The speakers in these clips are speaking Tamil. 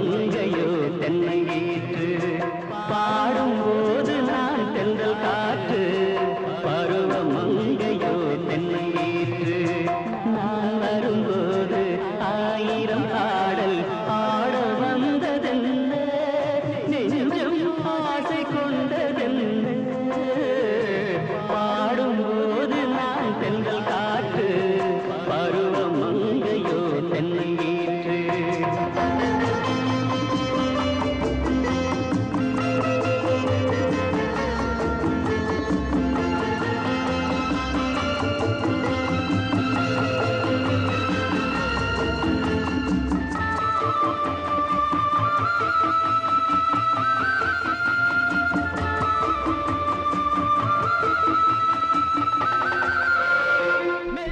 மங்கையோ தென்னை வீற்று பாடும்போது நான் தென்றல் காற்று பருவ மங்கையோ தென்னை வீற்று நான் வரும்போது ஆயிரம் பாடல் ஆட வந்ததென்ன நெஞ்சம் ஆசை கொண்டதென்ன பாடும்போது நான் தென்றல் காற்று பருவ மங்கையோ தென்னை வீற்று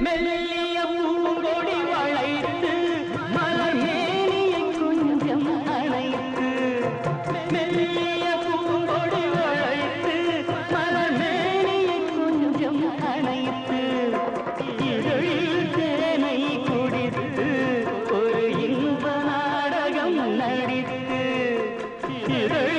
மெல்லிய பூங்கொடி வளைத்து மலர் மேனியை கொஞ்சம் அணைத்து மெல்லிய பூங்கொடி வளைத்து மலர் மேனியை கொஞ்சம் அணைத்து இதழில் தேனை குடித்து ஒரு இன்ப நாடகம் நடித்து இதழில்